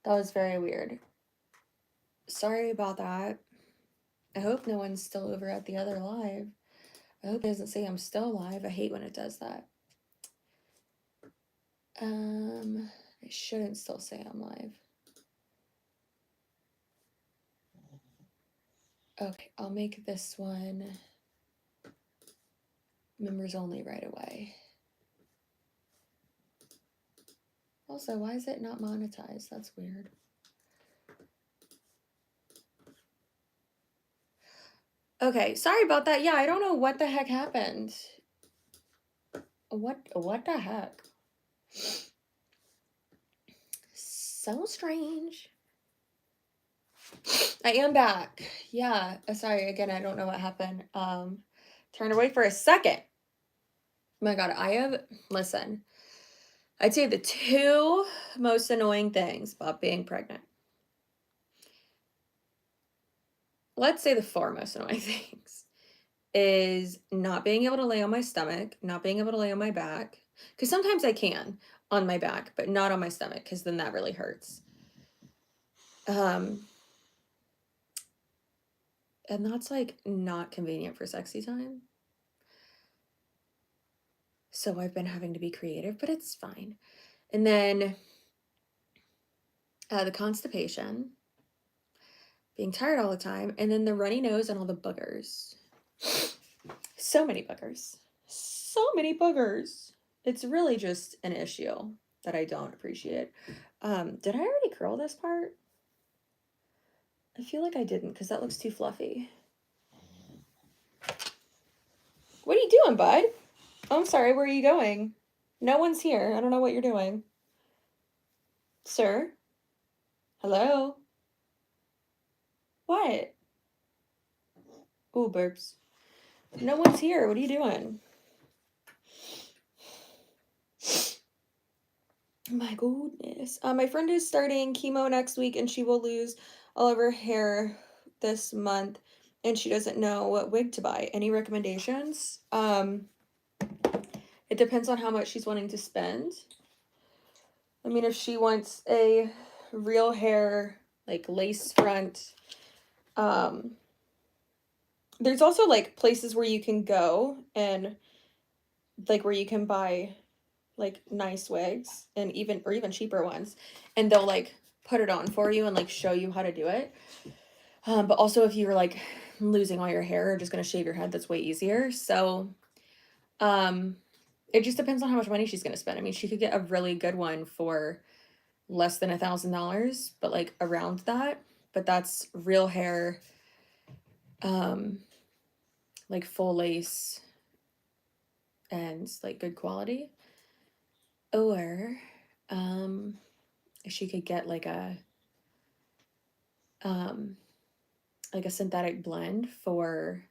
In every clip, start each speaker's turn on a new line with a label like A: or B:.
A: That was very weird. Sorry about that. I hope no one's still over at the other live. I hope it doesn't say I'm still live. I hate when it does that. It shouldn't still say I'm live. Okay, I'll make this one members only right away. Also, why is it not monetized? That's weird. Okay, sorry about that. Yeah, I don't know what the heck happened. What the heck? So strange. I am back. Yeah, sorry again, I don't know what happened. Turned away for a second. Oh my god, listen. I'd say the two most annoying things about being pregnant. Let's say the four most annoying things is not being able to lay on my stomach, not being able to lay on my back. Because sometimes I can on my back, but not on my stomach, because then that really hurts. And that's like not convenient for sexy time. So I've been having to be creative, but it's fine. And then the constipation, being tired all the time, and then the runny nose and all the boogers. So many boogers. So many boogers. It's really just an issue that I don't appreciate. Did I already curl this part? I feel like I didn't because that looks too fluffy. What are you doing, bud? Oh, I'm sorry. Where are you going? No one's here. I don't know what you're doing. Sir? Hello? What? Ooh, burps. No one's here. What are you doing? My goodness. My friend is starting chemo next week and she will lose all of her hair this month and she doesn't know what wig to buy. Any recommendations? It depends on how much she's wanting to spend. I mean, if she wants a real hair, like lace front, there's also like places where you can go and like where you can buy like nice wigs and even cheaper ones, and they'll like put it on for you and like show you how to do it. But also if you're like losing all your hair or just gonna shave your head, that's way easier. So it just depends on how much money she's gonna spend. I mean, she could get a really good one for less than $1,000, but like around that. But that's real hair, like full lace and like good quality. Or she could get like a synthetic blend for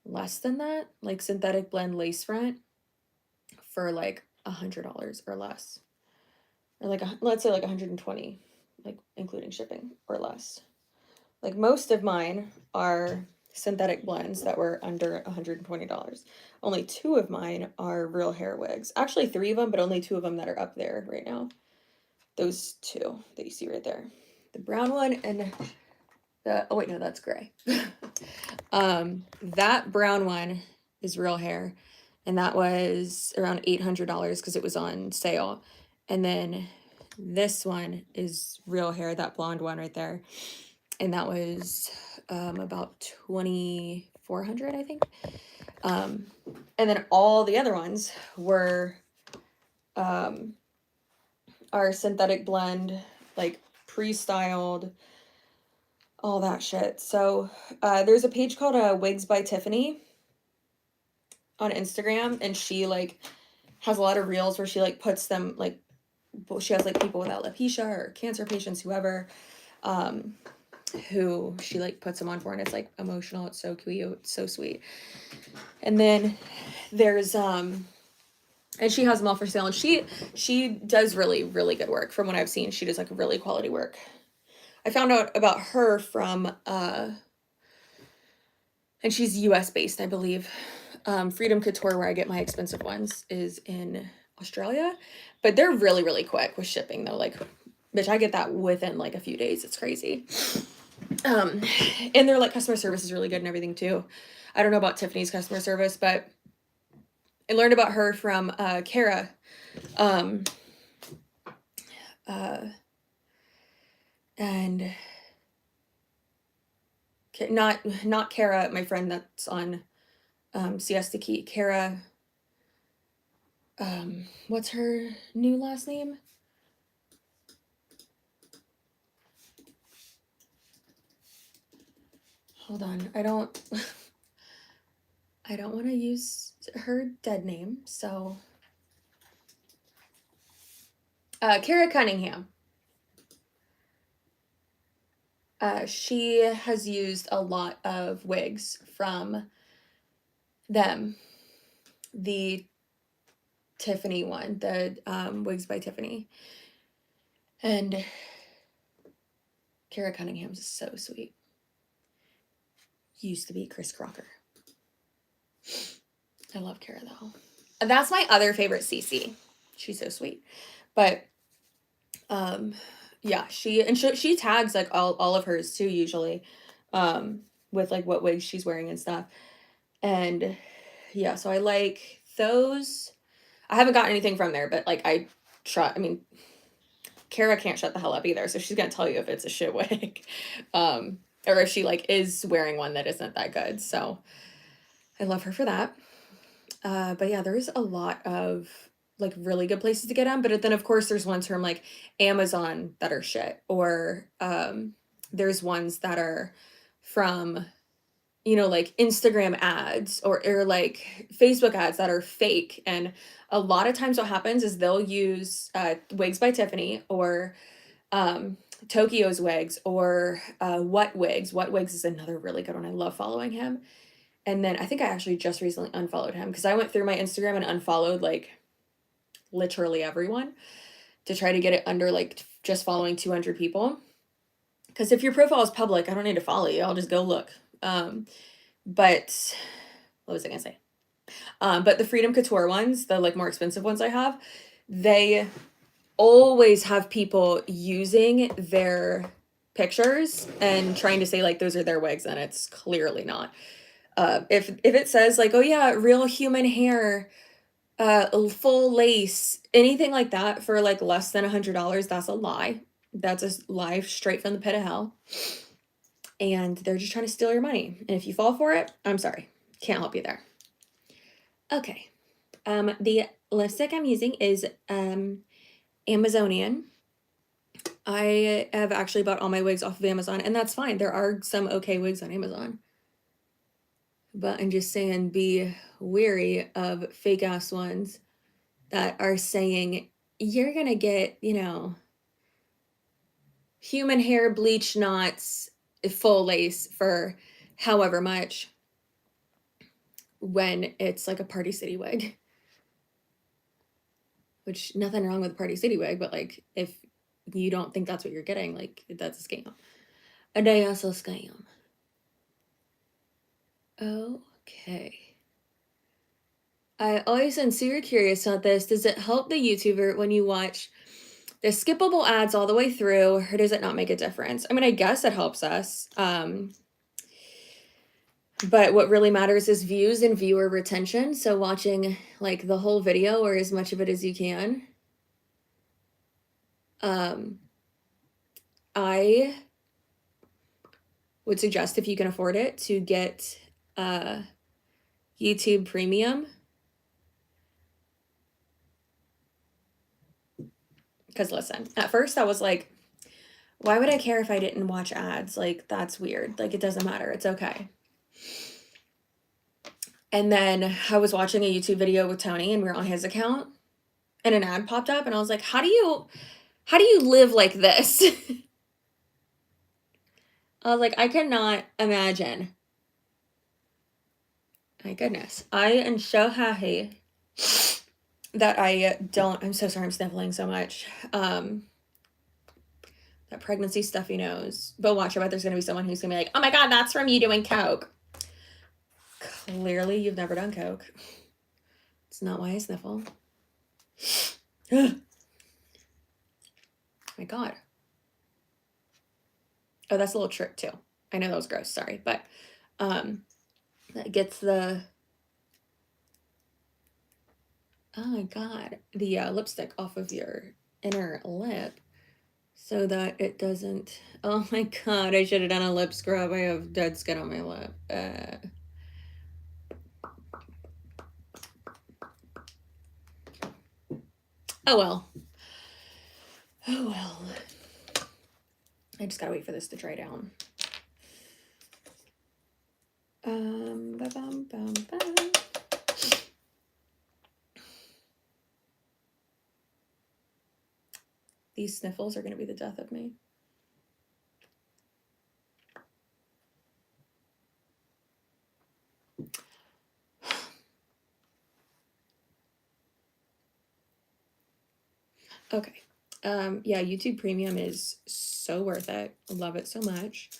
A: less than that, like synthetic blend lace front for like $100 or less, or like let's say like 120, like including shipping or less. Like most of mine are synthetic blends that were under $120. Only 2 of mine are real hair wigs. Actually 3 of them, but only 2 of them that are up there right now. Those 2 that you see right there. The brown one and the, oh wait, no, that's gray. That brown one is real hair, and that was around $800 because it was on sale. And then this one is real hair, that blonde one right there, and that was about $2,400, I think. And then all the other ones were our synthetic blend, like pre-styled, all that shit. So there's a page called Wigs by Tiffany on Instagram, and she like has a lot of reels where she like puts them, like she has like people with alopecia or cancer patients, whoever, who she like puts them on for, and it's like emotional. It's so cute, it's so sweet. And then there's and she has them all for sale, and she does really, really good work. From what I've seen, she does like really quality work. I found out about her from and she's US based, I believe. Freedom Couture, where I get my expensive ones, is in Australia, but they're really, really quick with shipping though. Like Bitch, I get that within like a few days. It's crazy. And their like customer service is really good and everything too. I don't know about Tiffany's customer service, but I learned about her from Kara. And not Kara, my friend that's on Siesta Key. Kara, what's her new last name? Hold on, I don't want to use her dead name, so Kara Cunningham. She has used a lot of wigs from them. The Tiffany one, the Wigs by Tiffany. And Kara Cunningham's is so sweet. Used to be Chris Crocker. I love Kara though. And that's my other favorite CC. She's so sweet. But yeah, she tags like all of hers too usually, with like what wigs she's wearing and stuff. And yeah, so I like those. I haven't gotten anything from there, but like I mean, Kara can't shut the hell up either, so she's gonna tell you if it's a shit wig, or if she like is wearing one that isn't that good. So I love her for that. But yeah, there's a lot of like really good places to get them, but then of course there's ones from like Amazon that are shit, or there's ones that are from, you know, like Instagram ads or like Facebook ads that are fake. And a lot of times what happens is they'll use Wigs by Tiffany or Tokyo's Wigs or What Wigs. What Wigs is another really good one. I love following him. And then I think I actually just recently unfollowed him because I went through my Instagram and unfollowed like literally everyone to try to get it under like just following 200 people. Because if your profile is public, I don't need to follow you. I'll just go look. But what was I gonna say? But the Freedom Couture ones, the like more expensive ones I have, they always have people using their pictures and trying to say like those are their wigs, and it's clearly not. If it says like, oh yeah, real human hair, full lace, anything like that for like less than $100, that's a lie. That's a lie straight from the pit of hell. And they're just trying to steal your money. And if you fall for it, I'm sorry. Can't help you there. Okay. The lipstick I'm using is Amazonian. I have actually bought all my wigs off of Amazon, and that's fine. There are some okay wigs on Amazon. But I'm just saying, be wary of fake ass ones that are saying you're gonna get, you know, human hair bleach knots, full lace for however much, when it's like a Party City wig. Which, nothing wrong with Party City wig, but like if you don't think that's what you're getting, like that's a scam. A day also scam. Okay. I always am super curious about this. Does it help the YouTuber when you watch the skippable ads all the way through, or does it not make a difference? I mean, I guess it helps us. But what really matters is views and viewer retention. So watching like the whole video or as much of it as you can. I would suggest, if you can afford it, to get YouTube Premium. Because listen, at first I was like, why would I care if I didn't watch ads? Like, that's weird. Like, it doesn't matter. It's okay. And then I was watching a YouTube video with Tony, and we were on his account, and an ad popped up, and I was like, how do you live like this? I was like, I cannot imagine. My goodness. I am so happy that I don't, I'm so sorry, I'm sniffling so much. That pregnancy stuffy nose. But watch, I bet there's going to be someone who's going to be like, oh my God, that's from you doing coke. Clearly, you've never done coke. It's not why I sniffle. My God. Oh, that's a little trick too. I know that was gross, sorry, but that gets the, oh my god, the lipstick off of your inner lip so that it doesn't, oh my god, I should have done a lip scrub. I have dead skin on my lip. Oh well. Oh well. I just gotta wait for this to dry down. These sniffles are gonna be the death of me. Okay. Yeah, YouTube Premium is so worth it. Love it so much.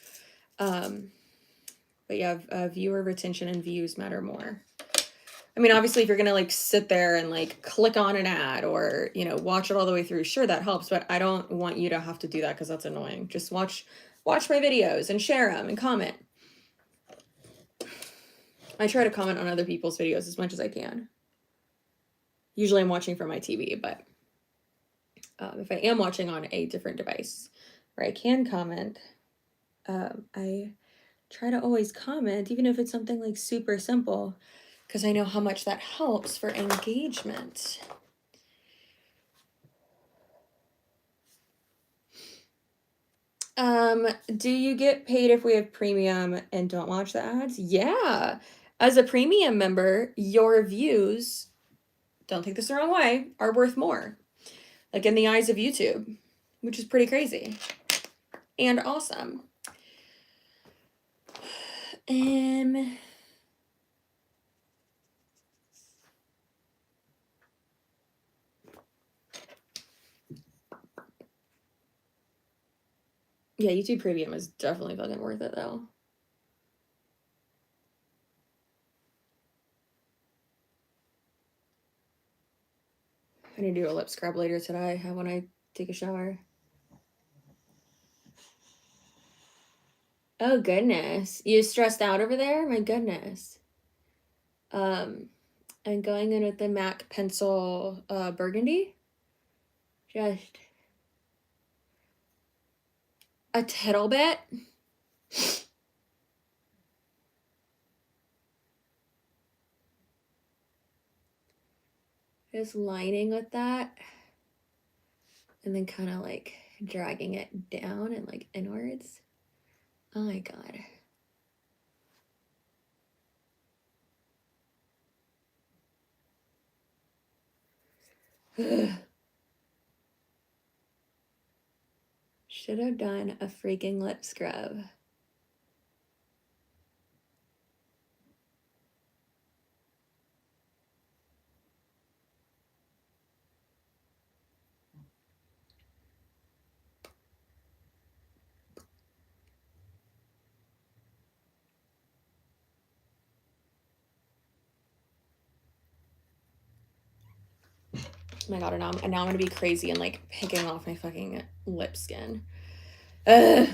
A: But yeah, viewer retention and views matter more. I mean, obviously, if you're gonna like sit there and like click on an ad or, you know, watch it all the way through, sure, that helps, but I don't want you to have to do that because that's annoying. Just watch my videos and share them and comment. I try to comment on other people's videos as much as I can. Usually I'm watching from my TV, but if I am watching on a different device where I can comment, I try to always comment, even if it's something like super simple, because I know how much that helps for engagement. Do you get paid if we have premium and don't watch the ads? Yeah. As a premium member, your views, don't take this the wrong way, are worth more. Like in the eyes of YouTube, which is pretty crazy and awesome. Yeah, YouTube Premium is definitely fucking worth it though. I need to do a lip scrub later today when I take a shower. Oh goodness, you stressed out over there? My goodness. I'm going in with the MAC pencil burgundy. Just a tittle bit. Just lining with that. And then kind of like dragging it down and like inwards. Oh my god. Should have done a freaking lip scrub. Oh my god, and now I'm gonna be crazy and like picking off my fucking lip skin. What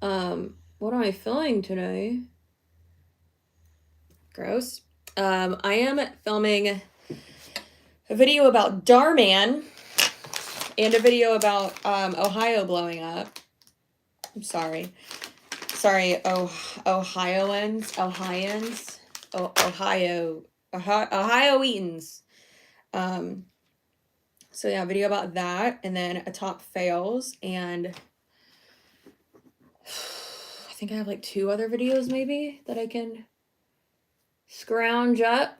A: am I filming today? Gross. I am filming a video about Darman and a video about Ohio blowing up. I'm sorry. Sorry, Ohioans. Ohioans. So yeah, video about that, and then a top fails, and I think I have like 2 other videos maybe that I can scrounge up.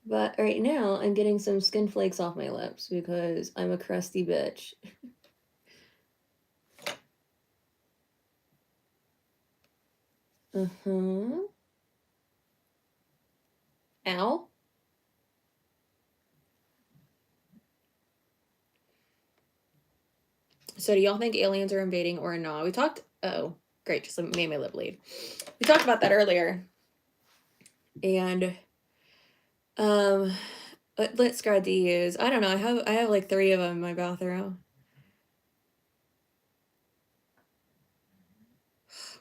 A: But right now, I'm getting some skin flakes off my lips because I'm a crusty bitch. Ow. So do y'all think aliens are invading or not? We talked, oh, great, just made my lip bleed. We talked about that earlier. And, let's grab these. I don't know, I have like 3 of them in my bathroom.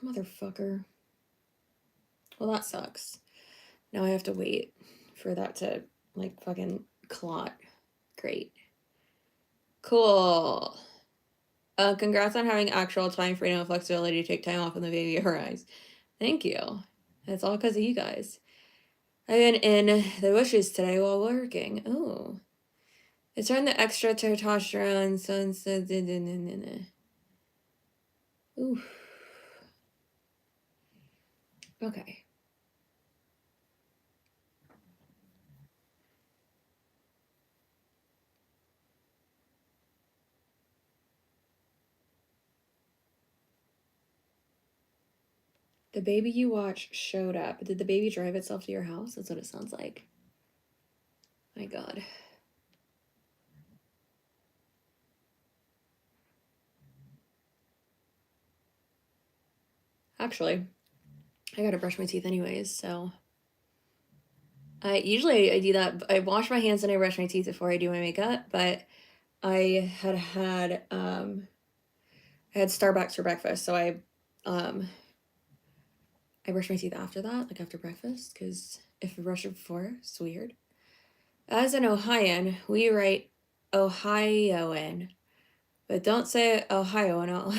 A: Motherfucker. Well, that sucks. Now I have to wait for that to, like, fucking clot. Great. Cool. Congrats on having actual time freedom and flexibility to take time off when the baby arrives. Thank you. It's all because of you guys. I've been in the bushes today while working. Oh. It's on the extra testosterone, sunset. Ooh. Okay. The baby you watched showed up. Did the baby drive itself to your house? That's what it sounds like. My God. Actually, I gotta brush my teeth anyways, so usually I do that. I wash my hands and I brush my teeth before I do my makeup, but I had Starbucks for breakfast, so I brush my teeth after that, like after breakfast, because if I brush it before, it's weird. As an Ohioan, we write Ohioan, but don't say Ohioan out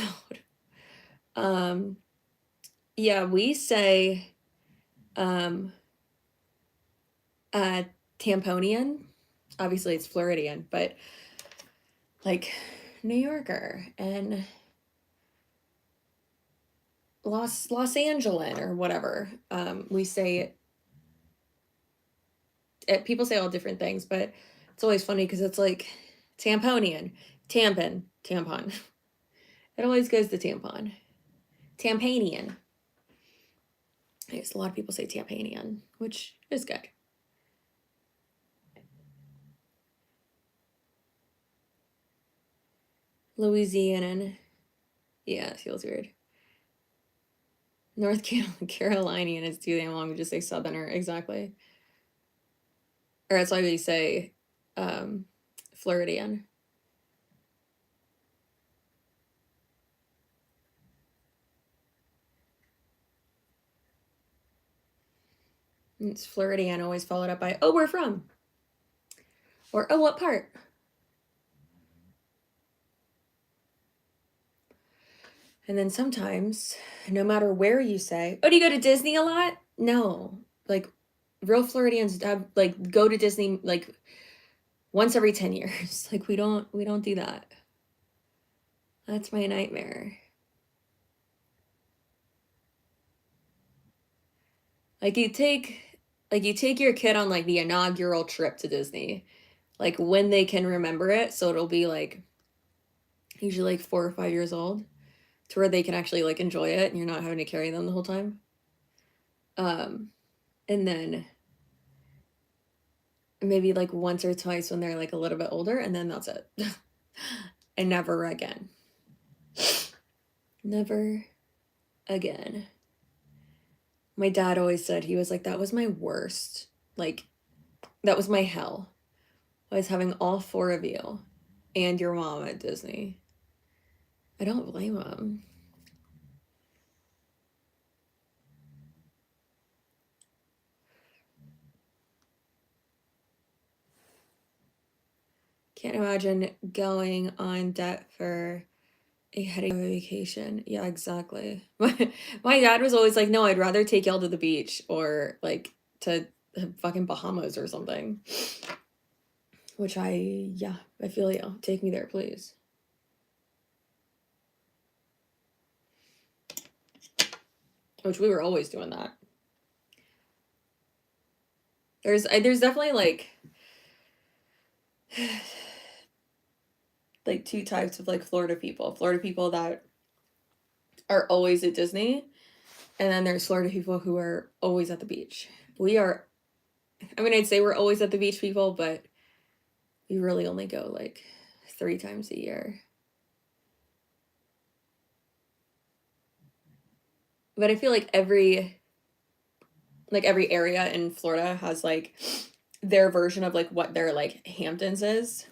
A: loud. Yeah, we say Tamponian. Obviously it's Floridian, but like New Yorker and Los Angeles or whatever. We say it, people say all different things, but it's always funny because it's like Tamponian, tampon. It always goes to tampon. Tampanian. I guess a lot of people say Tampanian, which is good. Louisianan. Yeah, it feels weird. North Carolinian is too damn long to just say Southerner. Exactly. Or that's why we say Floridian. It's Floridian always followed up by, oh, where from? Or, oh, what part? And then sometimes, no matter where you say, oh, do you go to Disney a lot? No. Like, real Floridians have, like, go to Disney, like, once every 10 years. Like, we don't do that. That's my nightmare. Like, you take your kid on, like, the inaugural trip to Disney, like, when they can remember it, so it'll be, like, usually, like, 4 or 5 years old, to where they can actually, like, enjoy it, and you're not having to carry them the whole time. And then maybe, like, once or twice when they're, like, a little bit older, and then that's it. And never again. Never again. My dad always said, he was like, that was my worst. Like, that was my hell. I was having all 4 of you and your mom at Disney. I don't blame him. Can't imagine going on debt for a headache of a vacation. Yeah, exactly. My dad was always like, no, I'd rather take y'all to the beach or like to fucking Bahamas or something. Which yeah, I feel you. Take me there, please. Which we were always doing that. There's definitely like 2 types of like Florida people. Florida people that are always at Disney, and then there's Florida people who are always at the beach. We are, I mean, I'd say we're always at the beach people, but we really only go like 3 times a year. But I feel like every area in Florida has like their version of like what their like Hamptons is.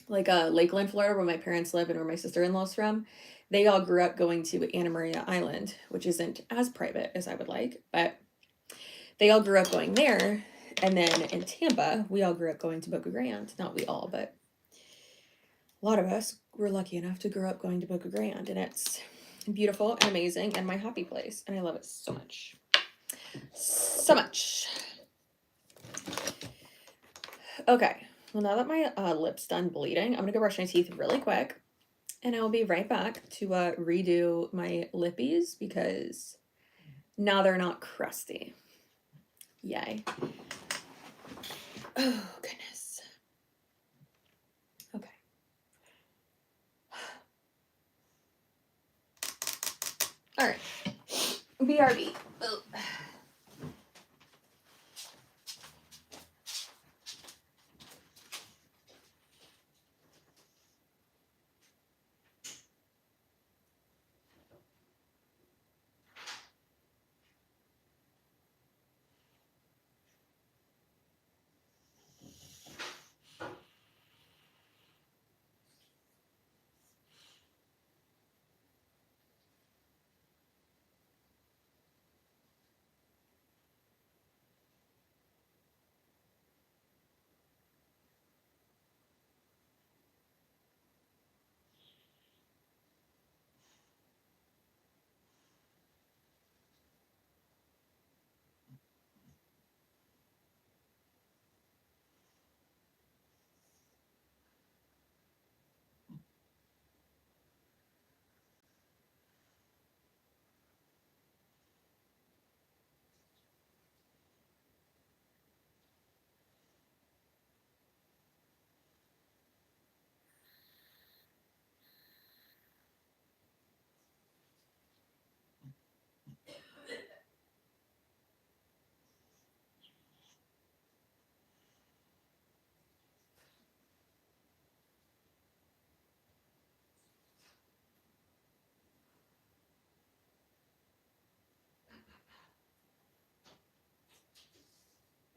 A: like Lakeland, Florida, where my parents live and where my sister-in-law's from, they all grew up going to Anna Maria Island, which isn't as private as I would like, but they all grew up going there. And then in Tampa, we all grew up going to Boca Grande. Not we all, but a lot of us were lucky enough to grow up going to Boca Grande, and it's beautiful and amazing and my happy place, and I love it so much. So much. Okay, well, now that my lip's done bleeding, I'm gonna go brush my teeth really quick, and I'll be right back to redo my lippies because now they're not crusty. Yay. Oh, goodness. Okay. All right. BRB. Oh.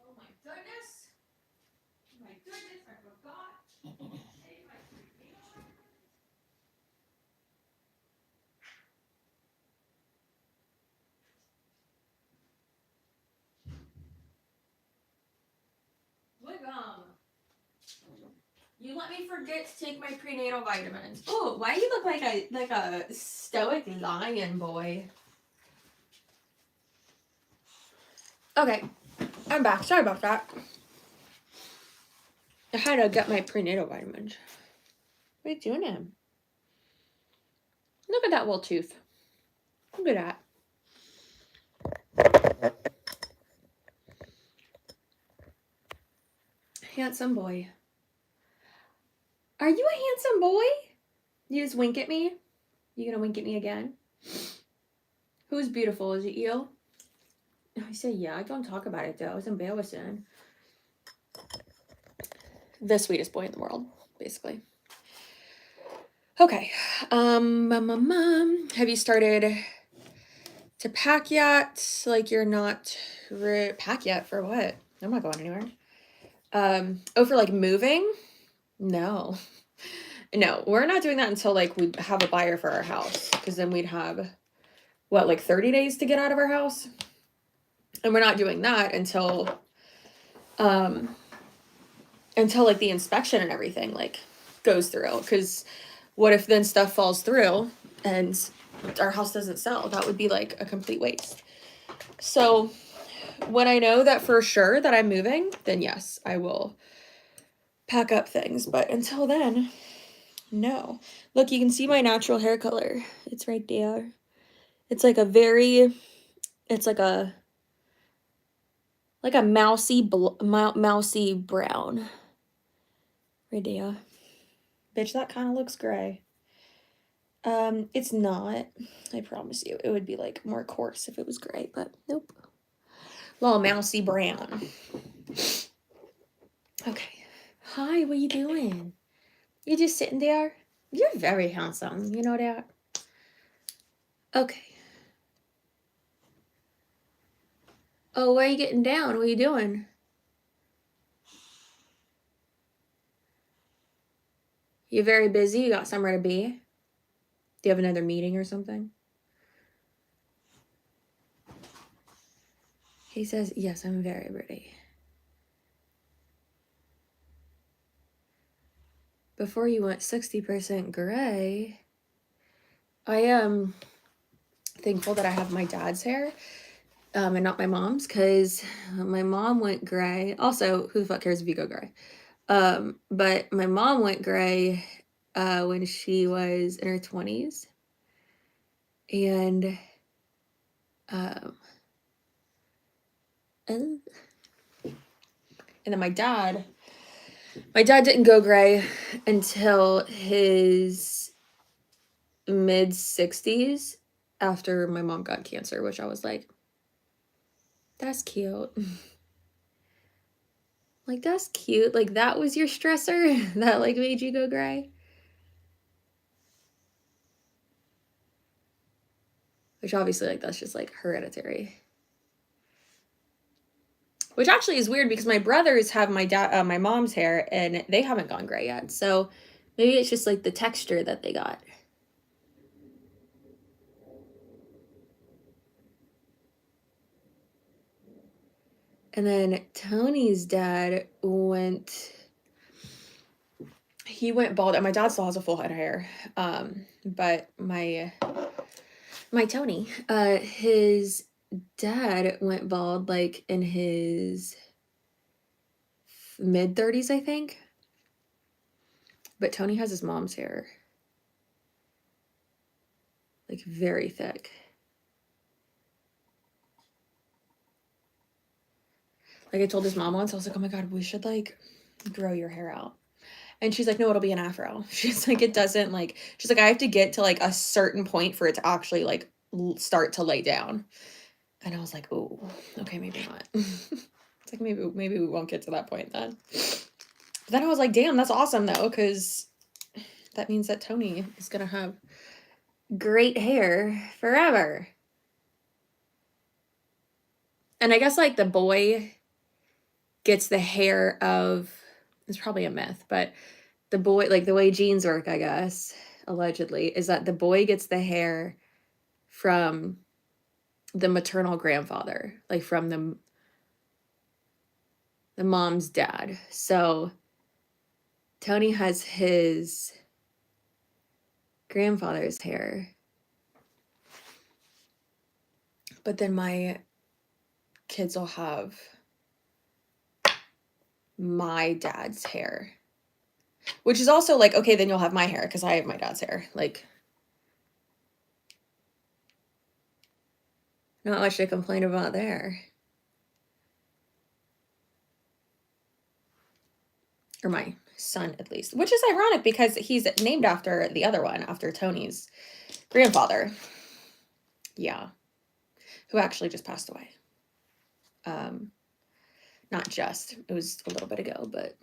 A: Oh my goodness. My goodness, I forgot. Wigum. You let me forget to take my prenatal vitamins. Oh, why do you look like a stoic lion boy? Okay, I'm back. Sorry about that. I had to get my prenatal vitamins. What are you doing to him? Look at that little tooth. Look at that. Handsome boy. Are you a handsome boy? You just wink at me? You gonna wink at me again? Who's beautiful? Is it you? I say yeah. I don't talk about it though. It's embarrassing. The sweetest boy in the world, basically. Okay. Have you started to pack yet? Like you're not pack yet for what? I'm not going anywhere. Oh, for like moving? No. No, we're not doing that until like we have a buyer for our house, because then we'd have what, like 30 days to get out of our house? And we're not doing that until like the inspection and everything like goes through, because what if then stuff falls through and our house doesn't sell? That would be like a complete waste. So when I know that for sure that I'm moving, then yes, I will pack up things. But until then, no. Look, you can see my natural hair color. It's right there. It's like a very, it's like a mousy, mousy brown. Right there. Bitch, that kind of looks gray. It's not. I promise you. It would be like more coarse if it was gray, but nope. Little mousy brown. Okay. Hi, what you doing? You just sitting there? You're very handsome. You know that? Okay. Oh, why are you getting down? What are you doing? You very busy? You got somewhere to be? Do you have another meeting or something? He says, yes, I'm very pretty. Before you went 60% gray, I am thankful that I have my dad's hair and not my mom's, because my mom went gray. Also, who the fuck cares if you go gray? But my mom went gray when she was in her 20s. And and then my dad didn't go gray until his mid 60s after my mom got cancer, which I was like, that's cute. Like, that's cute. Like, that was your stressor that like made you go gray. Which obviously, like, that's just like hereditary. Which actually is weird because my brothers have my mom's hair and they haven't gone gray yet. So maybe it's just like the texture that they got. And then Tony's dad went bald, and my dad still has a full head of hair. But my Tony, his dad went bald like in his mid 30s, I think. But Tony has his mom's hair. Like, very thick. Like, I told his mom once, I was like, oh my God, we should like grow your hair out. And she's like, no, it'll be an afro. She's like, it doesn't like, she's like, I have to get to like a certain point for it to actually like start to lay down. And I was like, oh, okay, maybe not. It's like, maybe we won't get to that point then. But then I was like, damn, that's awesome though, because that means that Tony is gonna have great hair forever. And I guess like the boy gets the hair of, it's probably a myth, but the boy, like the way genes work, I guess, allegedly, is that the boy gets the hair from the maternal grandfather, like from the mom's dad. So Tony has his grandfather's hair, but then my kids will have my dad's hair, which is also like, okay, then you'll have my hair because I have my dad's hair. Like, not much to complain about there. Or my son, at least, which is ironic because he's named after the other one, after Tony's grandfather. Yeah. Who actually just passed away. Not just, it was a little bit ago, but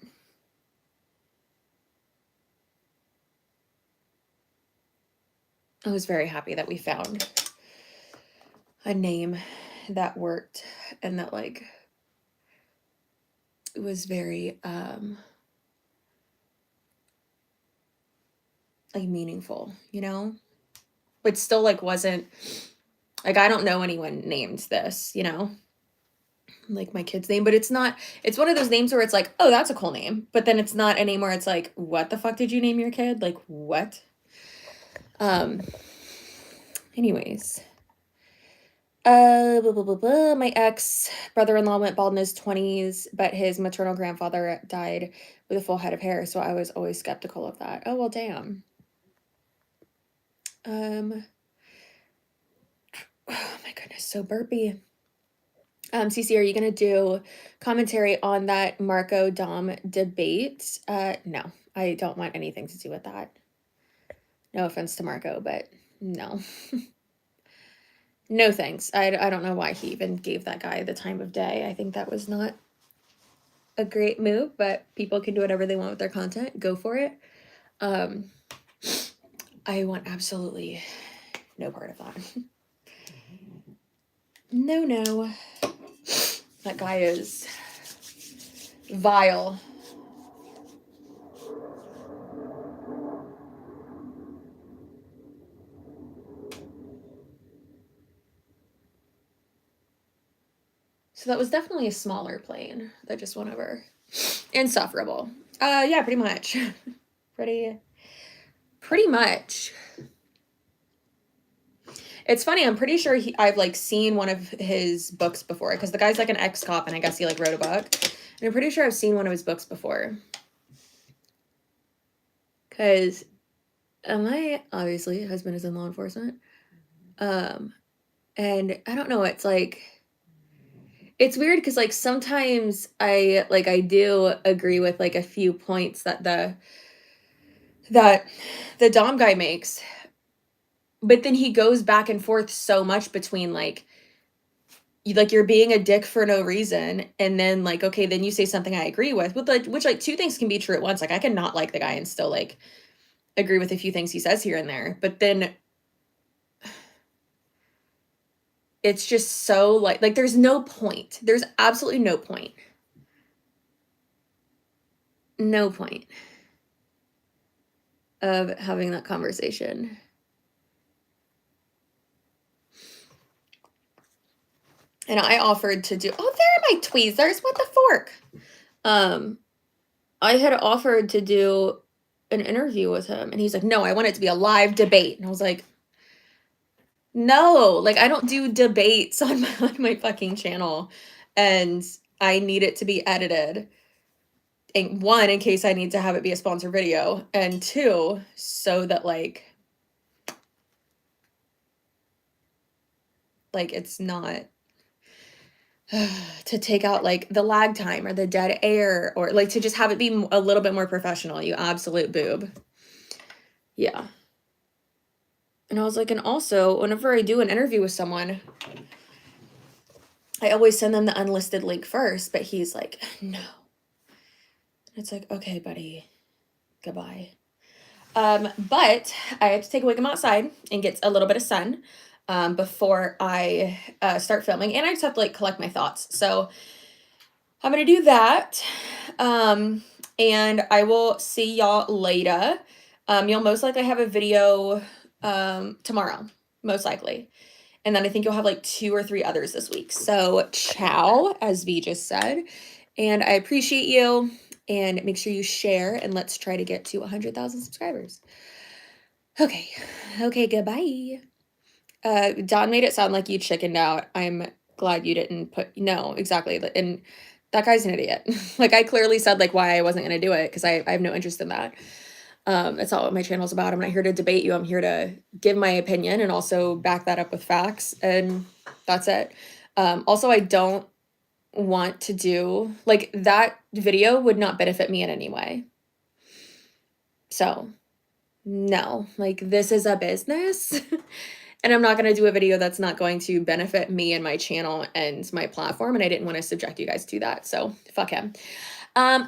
A: I was very happy that we found a name that worked and that like it was very like meaningful, you know? But still like wasn't like, I don't know anyone named this, you know? Like my kid's name, but it's not, it's one of those names where it's like, oh, that's a cool name, but then it's not anymore. It's like, what the fuck did you name your kid? Like, what? Anyways, my ex brother-in-law went bald in his 20s, but his maternal grandfather died with a full head of hair, so I was always skeptical of that. Oh well, damn. Oh my goodness, so burpy. CC, are you gonna do commentary on that Marco Dom debate? No, I don't want anything to do with that. No offense to Marco, but no. No thanks. I don't know why he even gave that guy the time of day. I think that was not a great move, but people can do whatever they want with their content. Go for it. I want absolutely no part of that. No. That guy is vile. So that was definitely a smaller plane that just went over. Insufferable. Yeah, pretty much. pretty much. It's funny, I'm pretty sure I've like seen one of his books before, because the guy's like an ex-cop and I guess he like wrote a book. And I'm pretty sure I've seen one of his books before. Because my obviously husband is in law enforcement. And I don't know, it's like, it's weird because like sometimes I do agree with like a few points that the Dom guy makes, but then he goes back and forth so much between like you're being a dick for no reason, and then like, okay, then you say something I agree with like, which like two things can be true at once. Like I can not like the guy and still like agree with a few things he says here and there, but then it's just so like there's no point. There's absolutely no point. No point of having that conversation. And I offered to do, oh, there are my tweezers. What the fork? I had offered to do an interview with him, and he's like, no, I want it to be a live debate. And I was like, no, like I don't do debates on my fucking channel, and I need it to be edited. And one, in case I need to have it be a sponsored video, and two, so that like it's not to take out like the lag time or the dead air, or like to just have it be a little bit more professional, you absolute boob. Yeah. And I was like, and also whenever I do an interview with someone, I always send them the unlisted link first, but he's like, no. It's like, okay, buddy, goodbye. But I have to take a wig outside and get a little bit of sun before I start filming, and I just have to like collect my thoughts. So I'm gonna do that, and I will see y'all later. You'll most likely have a video tomorrow, most likely. And then I think you'll have like 2 or 3 others this week. So ciao, as V just said. And I appreciate you. And make sure you share. And let's try to get to 100,000 subscribers. Okay. Okay, goodbye. Don made it sound like you chickened out. I'm glad you didn't put... No, exactly. And that guy's an idiot. Like, I clearly said like why I wasn't going to do it, because I have no interest in that. That's not what my channel's about. I'm not here to debate you. I'm here to give my opinion and also back that up with facts, and that's it. Also, I don't want to do like that video would not benefit me in any way. So no, like this is a business and I'm not going to do a video that's not going to benefit me and my channel and my platform. And I didn't want to subject you guys to that. So fuck him. Okay.